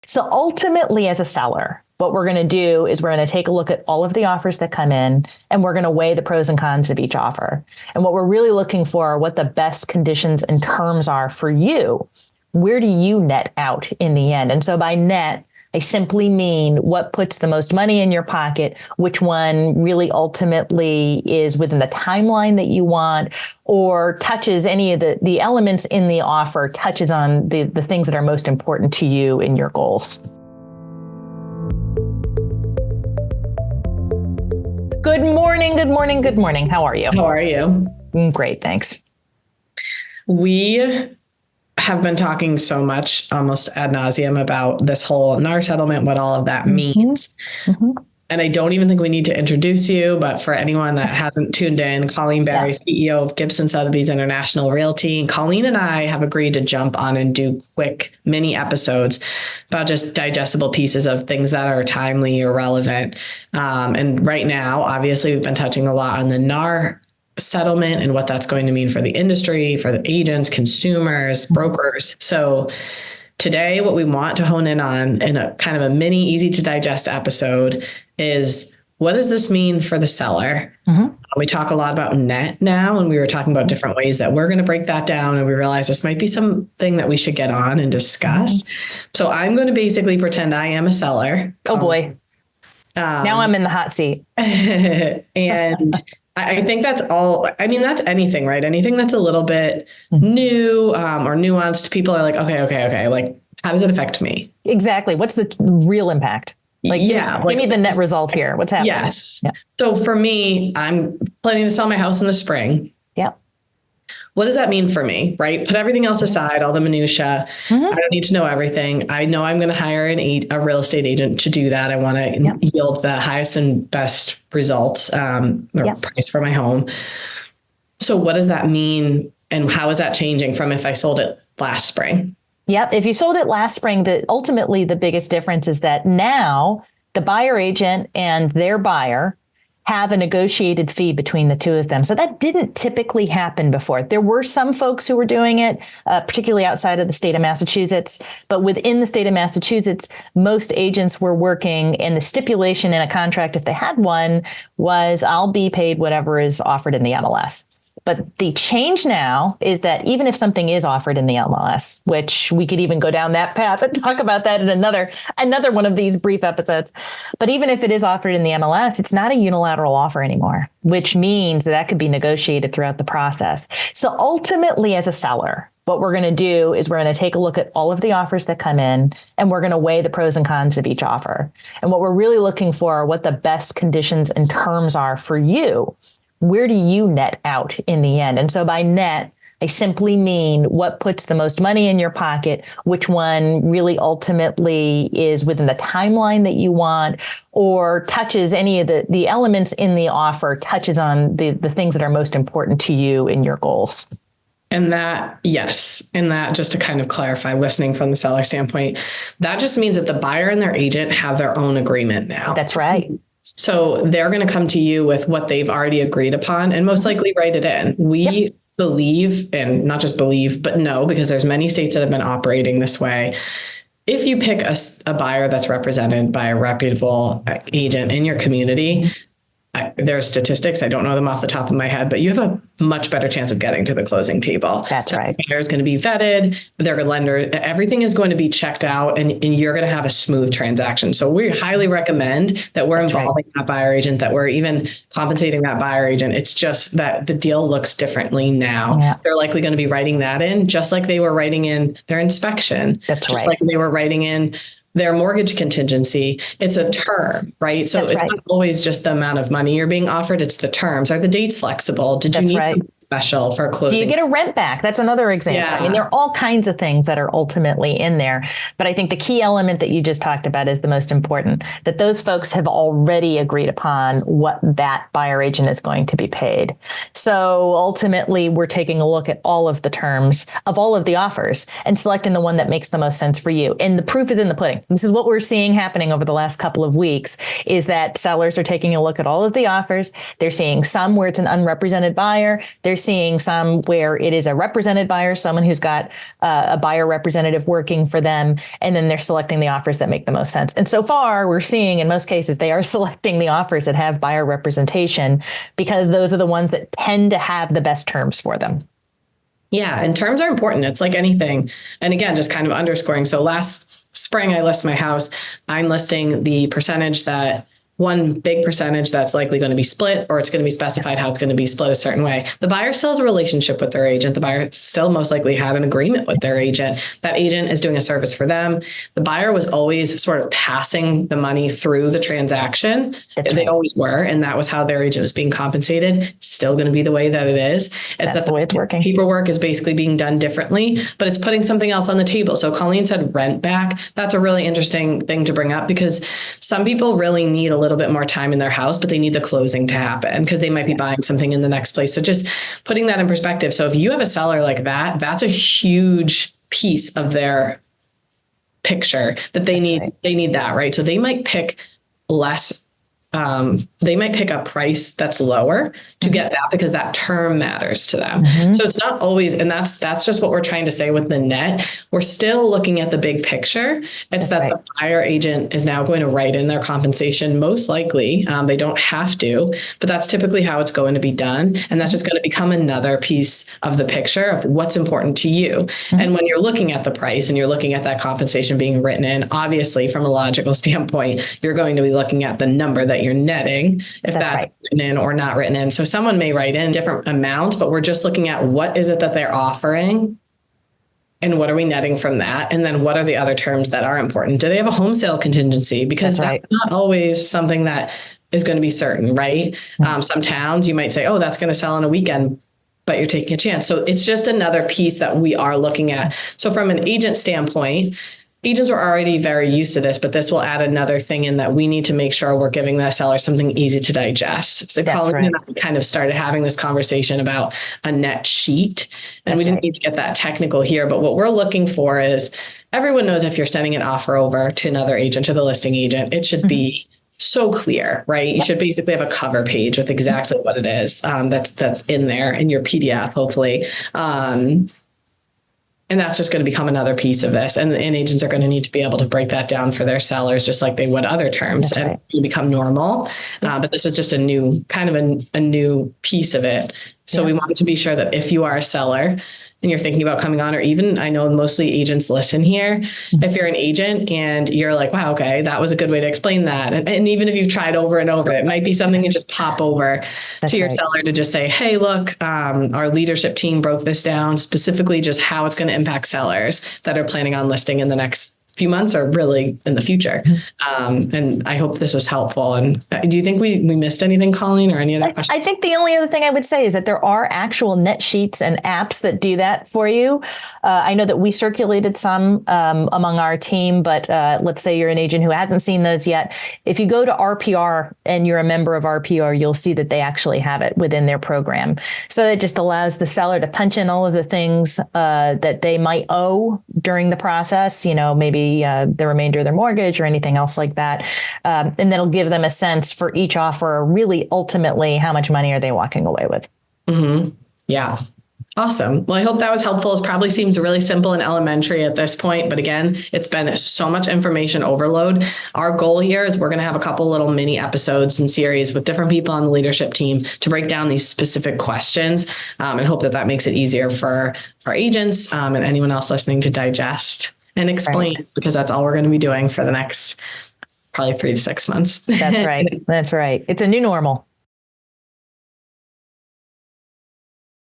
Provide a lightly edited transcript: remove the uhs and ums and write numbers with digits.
So ultimately, as a seller, what we're going to do is we're going to take a look at all of the offers that come in, and we're going to weigh the pros and cons of each offer. And what we're really looking for are what the best conditions and terms are for you. Where do you net out in the end? And so by net, I simply mean what puts the most money in your pocket, which one really ultimately is within the timeline that you want, or touches any of the elements in the offer, touches on the things that are most important to you in your goals. Good morning, good morning, good morning. How are you? How are you? Great, thanks. We have been talking so much, almost ad nauseum, about this whole NAR settlement, what all of that means. Mm-hmm. And I don't even think we need to introduce you, but for anyone that hasn't tuned in, Colleen Barry, CEO of Gibson, Sotheby's International Realty. And Colleen and I have agreed to jump on and do quick mini episodes about just digestible pieces of things that are timely or relevant. And right now, obviously, we've been touching a lot on the NAR settlement and what that's going to mean for the industry, for the agents, consumers, brokers. So today, what we want to hone in on in a kind of a mini, easy to digest episode is, what does this mean for the seller? Mm-hmm. We talk a lot about net now, and we were talking about different ways that we're going to break that down. And we realized this might be something that we should get on and discuss. Mm-hmm. So I'm going to basically pretend I am a seller. Oh boy. Now I'm in the hot seat. And I think that's all. I mean, that's anything, right? Anything that's a little bit new or nuanced. People are like, okay. Like, how does it affect me? Exactly. What's the real impact? Like, give me the net result here. What's happening? Yes. Yeah. So for me, I'm planning to sell my house in the spring. Yep. What does that mean for me, right? Put everything else aside, all the minutia. Mm-hmm. I don't need to know everything. I know I'm going to hire a real estate agent to do that. I want to yield the highest and best results price for my home. So what does that mean? And how is that changing from if I sold it last spring? Yep. If you sold it last spring, ultimately the biggest difference is that now the buyer agent and their buyer have a negotiated fee between the two of them. So that didn't typically happen before. There were some folks who were doing it, particularly outside of the state of Massachusetts. But within the state of Massachusetts, most agents were working, and the stipulation in a contract, if they had one, was I'll be paid whatever is offered in the MLS. But the change now is that even if something is offered in the MLS, which we could even go down that path and talk about that in another one of these brief episodes. But even if it is offered in the MLS, it's not a unilateral offer anymore, which means that could be negotiated throughout the process. So ultimately, as a seller, what we're going to do is we're going to take a look at all of the offers that come in, and we're going to weigh the pros and cons of each offer. And what we're really looking for are what the best conditions and terms are for you. Where do you net out in the end? And so by net, I simply mean what puts the most money in your pocket, which one really ultimately is within the timeline that you want, or touches any of the elements in the offer, touches on the things that are most important to you in your goals. And that, yes. And that, just to kind of clarify, listening from the seller standpoint, that just means that the buyer and their agent have their own agreement now. That's right. So they're going to come to you with what they've already agreed upon and most likely write it in. We believe, and not just believe, but know, because there's many states that have been operating this way. If you pick a buyer that's represented by a reputable agent in your community, there's statistics, I don't know them off the top of my head, but you have a much better chance of getting to the closing table. That's right. The buyer is going to be vetted, their lender, everything is going to be checked out, and you're going to have a smooth transaction. So we highly recommend that we're involving that buyer agent, that we're even compensating that buyer agent. It's just that the deal looks differently now. Yeah. They're likely going to be writing that in, just like they were writing in their inspection. That's just like they were writing in their mortgage contingency. It's a term, right? So it's not always just the amount of money you're being offered. It's the terms. Are the dates flexible? Did you need something special for closing? Do you get a rent back? That's another example. Yeah. I mean, there are all kinds of things that are ultimately in there. But I think the key element that you just talked about is the most important, that those folks have already agreed upon what that buyer agent is going to be paid. So ultimately, we're taking a look at all of the terms of all of the offers and selecting the one that makes the most sense for you. And the proof is in the pudding. This is what we're seeing happening over the last couple of weeks, is that sellers are taking a look at all of the offers. They're seeing some where it's an unrepresented buyer. They're seeing some where it is a represented buyer, someone who's got a buyer representative working for them, and then they're selecting the offers that make the most sense. And so far, we're seeing in most cases, they are selecting the offers that have buyer representation because those are the ones that tend to have the best terms for them. Yeah, and terms are important. It's like anything. And again, just kind of underscoring. So last spring, I list my house. I'm listing the percentage that one big percentage that's likely going to be split, or it's going to be specified how it's going to be split a certain way. The buyer still has a relationship with their agent. The buyer still most likely had an agreement with their agent. That agent is doing a service for them. The buyer was always sort of passing the money through the transaction. They always were. And that was how their agent was being compensated. Still going to be the way that it is. That's the way it's working. Paperwork is basically being done differently, but it's putting something else on the table. So Colleen said rent back. That's a really interesting thing to bring up because some people really need a little bit more time in their house, but they need the closing to happen because they might be buying something in the next place. So just putting that in perspective. So if you have a seller like that, that's a huge piece of their picture that they need. Right. They need that, right? So they might pick less. They might pick a price that's lower to get that because that term matters to them. So it's not always, and that's just what we're trying to say with the net. We're still looking at the big picture. It's that the buyer agent is now going to write in their compensation, most likely. They don't have to, but that's typically how it's going to be done. And that's just going to become another piece of the picture of what's important to you. And when you're looking at the price and you're looking at that compensation being written in, obviously from a logical standpoint, you're going to be looking at the number that you're netting, if that's written in or not written in. So someone may write in different amounts, but we're just looking at what is it that they're offering and what are we netting from that? And then what are the other terms that are important? Do they have a home sale contingency? Because that's not always something that is going to be certain, right? Some towns you might say, oh, that's going to sell on a weekend, but you're taking a chance. So it's just another piece that we are looking at. So from an agent standpoint, agents are already very used to this, but this will add another thing in that we need to make sure we're giving the seller something easy to digest. So Colleen and I kind of started having this conversation about a net sheet, and we didn't need to get that technical here, but what we're looking for is everyone knows if you're sending an offer over to another agent, to the listing agent, it should be so clear, right? You should basically have a cover page with exactly what it is that's in there in your PDF, hopefully. And that's just going to become another piece of this. And agents are going to need to be able to break that down for their sellers, just like they would other terms, and it'll become normal. But this is just a new piece of it. So we want to be sure that if you are a seller and you're thinking about coming on, or even I know mostly agents listen here. If you're an agent and you're like, wow, okay, that was a good way to explain that. And even if you've tried over and over, it might be something you just pop over to your seller to just say, hey, look, our leadership team broke this down, specifically just how it's going to impact sellers that are planning on listing in the next few months or really in the future. And I hope this was helpful. And do you think we missed anything, Colleen, or any other questions? I think the only other thing I would say is that there are actual net sheets and apps that do that for you. I know that we circulated some among our team, but let's say you're an agent who hasn't seen those yet. If you go to RPR and you're a member of RPR, you'll see that they actually have it within their program. So it just allows the seller to punch in all of the things that they might owe during the process, maybe the remainder of their mortgage or anything else like that. And that'll give them a sense for each offer, really ultimately, how much money are they walking away with? Yeah. Awesome. Well, I hope that was helpful. It probably seems really simple and elementary at this point, but again, it's been so much information overload. Our goal here is we're going to have a couple little mini episodes and series with different people on the leadership team to break down these specific questions, and hope that makes it easier for our agents and anyone else listening to digest and explain, because that's all we're going to be doing for the next probably 3 to 6 months. That's right. That's right. It's a new normal.